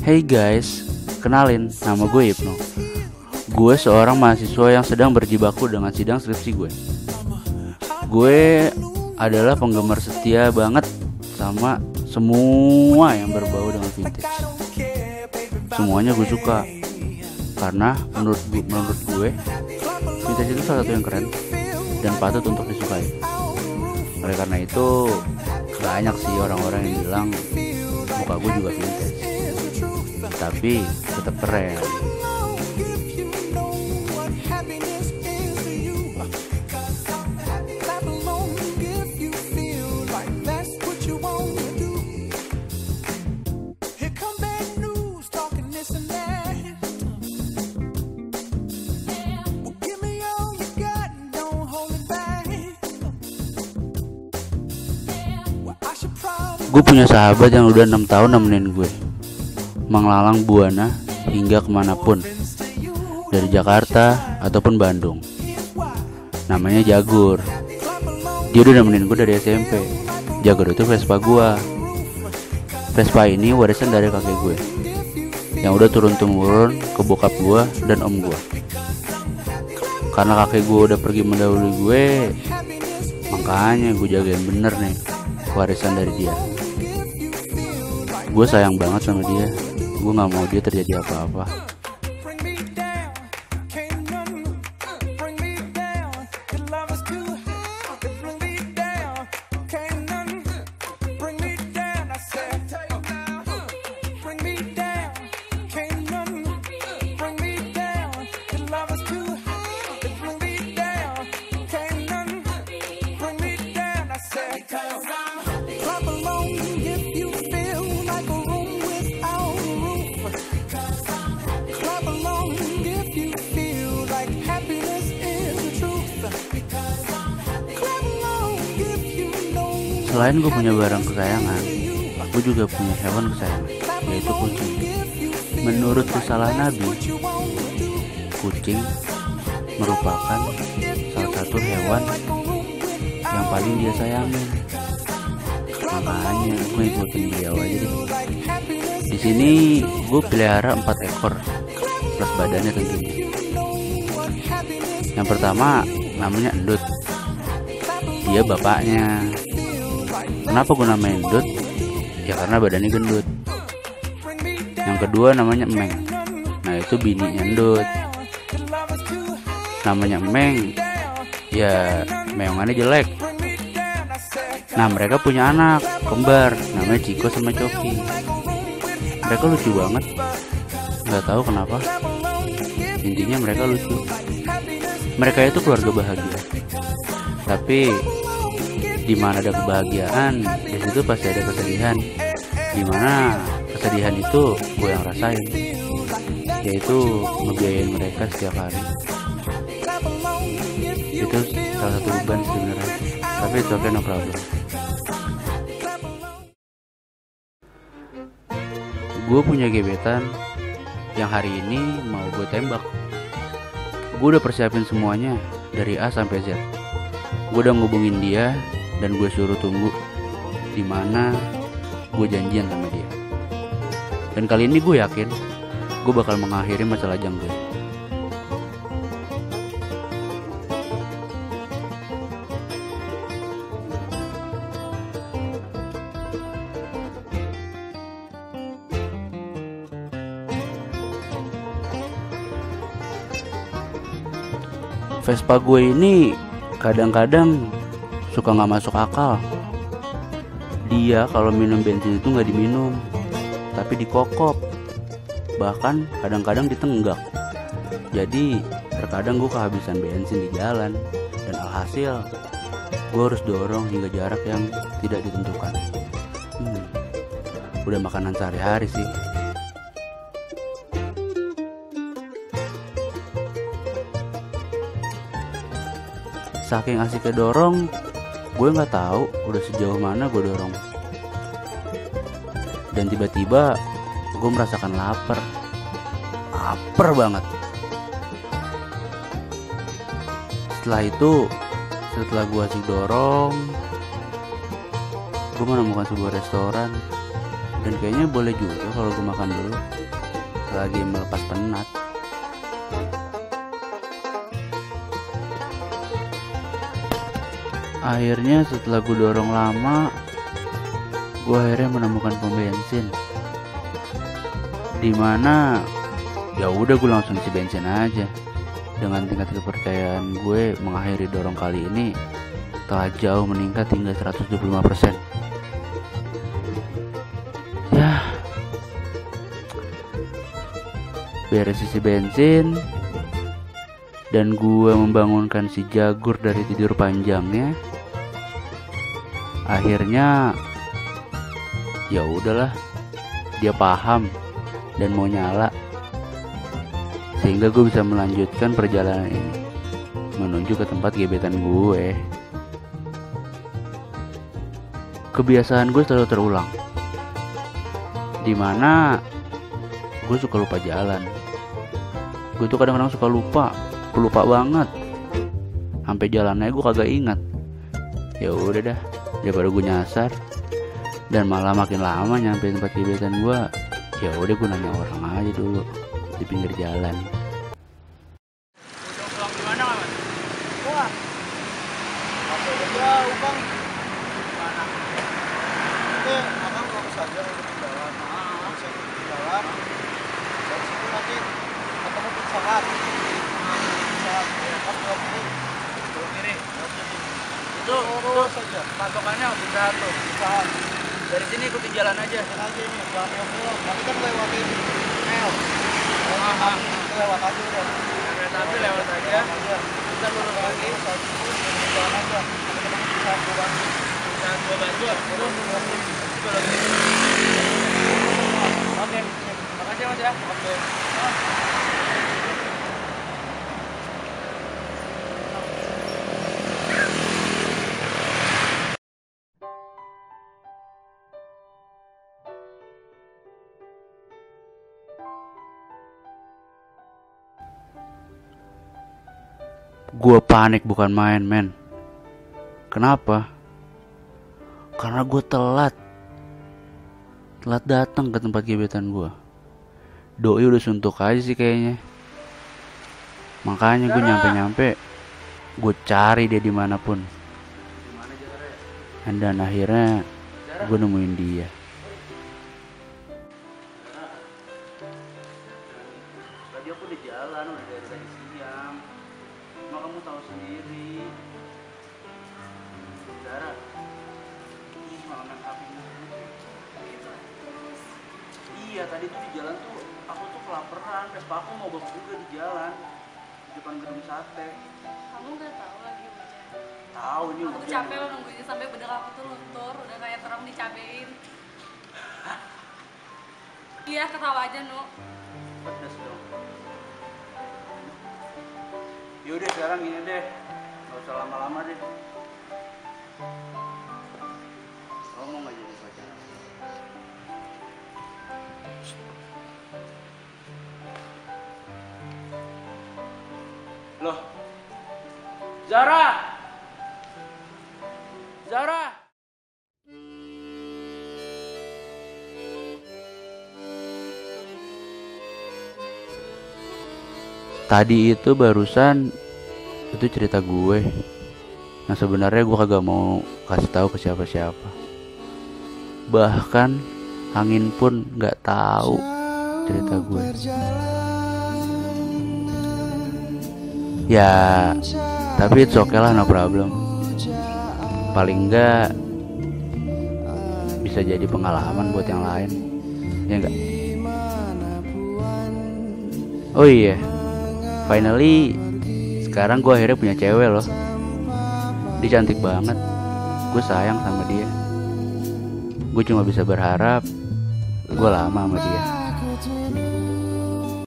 Hey guys, kenalin, nama gue Ibnu. Gue seorang mahasiswa yang sedang berjibaku dengan sidang skripsi gue. Gue adalah penggemar setia banget sama semua yang berbau dengan vintage. Semuanya gue suka, karena menurut gue vintage itu salah satu yang keren dan patut untuk disukai. Oleh karena itu banyak sih orang-orang yang bilang muka gue juga vintage, tapi tetap keren. Gue punya sahabat yang udah 6 tahun nemenin gue mengelalang Buana hingga kemanapun, dari Jakarta ataupun Bandung. Namanya Jagur. Dia udah nemenin gue dari SMP. Jagur itu Vespa gue. Vespa ini warisan dari kakek gue yang udah turun-temurun ke bokap gue dan om gue. Karena kakek gue udah pergi mendahului gue, makanya gue jagain bener nih warisan dari dia. Gue sayang banget sama dia. Gue gak mau dia terjadi apa-apa. Selain gue punya barang kesayangan, gue juga punya hewan kesayangan, yaitu kucing. Menurut risalah Nabi, kucing merupakan salah satu hewan yang paling dia sayangin. Makanya gue ikutin beliau aja deh. Di sini gue pelihara 4 ekor plus badannya tentunya. Yang pertama namanya Endut. Dia bapaknya. Kenapa gue namain Endut? Ya karena badannya gendut. Yang kedua namanya Emeng. Nah itu bininya Endut. Namanya Emeng, ya meongannya jelek. Nah mereka punya anak kembar, namanya Ciko sama Coki. Mereka lucu banget. Gak tahu kenapa, intinya mereka lucu. Mereka itu keluarga bahagia. Tapi di mana ada kebahagiaan, di situ pasti ada kesedihan. Di mana kesedihan itu gue yang rasain, yaitu ngebiayain mereka setiap hari. Itu salah satu beban sebenarnya, tapi itu okay, no problem. Gue punya gebetan yang hari ini mau gue tembak. Gue udah persiapin semuanya dari A sampai Z. Gue udah ngubungin dia dan gue suruh tunggu di mana gue janjian sama dia. Dan kali ini gue yakin gue bakal mengakhiri masa lajang gue. Vespa gue ini kadang-kadang suka gak masuk akal. Dia kalau minum bensin itu gak diminum, tapi dikokop. Bahkan kadang-kadang ditenggak. Jadi terkadang gue kehabisan bensin di jalan. Dan alhasil gue harus dorong hingga jarak yang tidak ditentukan. Udah makanan sehari-hari sih. Saking asiknya dorong, gue nggak tahu udah sejauh mana gue dorong. Dan tiba-tiba gue merasakan lapar banget. Setelah itu, setelah gue asik dorong, gue menemukan sebuah restoran dan kayaknya boleh juga kalau gue makan dulu lagi melepas penat. Akhirnya setelah gue dorong lama, gue akhirnya menemukan pom bensin. Dimana ya udah gue langsung isi bensin aja. Dengan tingkat kepercayaan gue mengakhiri dorong kali ini telah jauh meningkat hingga 125%. Ya, beres isi bensin dan gue membangunkan si Jagur dari tidur panjangnya. Akhirnya ya udahlah, dia paham dan mau nyala, sehingga gue bisa melanjutkan perjalanan ini menuju ke tempat gebetan gue. Kebiasaan gue selalu terulang, dimana gue suka lupa jalan. Gue tuh kadang-kadang suka lupa banget, sampai jalannya gue kagak ingat. Ya udah dah, daripada gue nyasar dan malah makin lama nyampe tempat gebetan gue, ya udah gue nanya orang aja dulu di pinggir jalan. Udah pulang gimana kawan? Wah, apa udah jauh bang? Gimana? Nanti abang fokus saja untuk di jalan. Bisa di jalan. Dari situ nanti ketemu Pizza Hut. Pizza Hut. Pas belok kiri. Belok kiri. Itu lurus saja. Patokannya bisa tuh. Pizza Hut. Dari sini ikutin jalan aja. Jalan aja ini, jalan Eofil. Nanti kan lewatin Mel. Lewat aja udah. Kereta api lewat aja. Kita lurus lagi. Jalan aja. Nanti ketemu Pizza Hut Bang. Bisa gua bantu. Terus belok kiri. Oke. Makasih mas ya. Oke. Gue panik bukan main, men. Kenapa? Karena gue telat datang ke tempat gebetan gue. Doi udah suntuk aja sih kayaknya. Makanya gue nyampe gue cari dia dimanapun. Dan akhirnya gue nemuin dia. Tadi aku udah jalan, udah dari tadi siang. Cuma kamu tahu sendiri, Zara, ini malah main HP mulu. Iya, tadi tuh di jalan tuh aku tuh kelaparan. Vespa aku mau bawa juga di jalan di depan gedung sate. Kamu nggak tahu lagi hujan? Tahu ini Aku hujan. capek lo nungguin sampai bedak aku tuh luntur, udah kayak terong dicabein. Iya, ketawa aja Nu. Pedes dong. Yaudah sekarang gini deh, gak usah lama-lama deh. Kamu mau gak jadi pacar? Loh, Zara! Tadi itu barusan itu cerita gue. Nah sebenarnya gue kagak mau kasih tahu ke siapa-siapa. Bahkan angin pun nggak tahu cerita gue. Ya, tapi it's okay lah, no problem. Paling enggak bisa jadi pengalaman buat yang lain, ya enggak? Oh iya, finally sekarang gue akhirnya punya cewek loh. Dia cantik banget. Gue sayang sama dia. Gue cuma bisa berharap gue lama sama dia.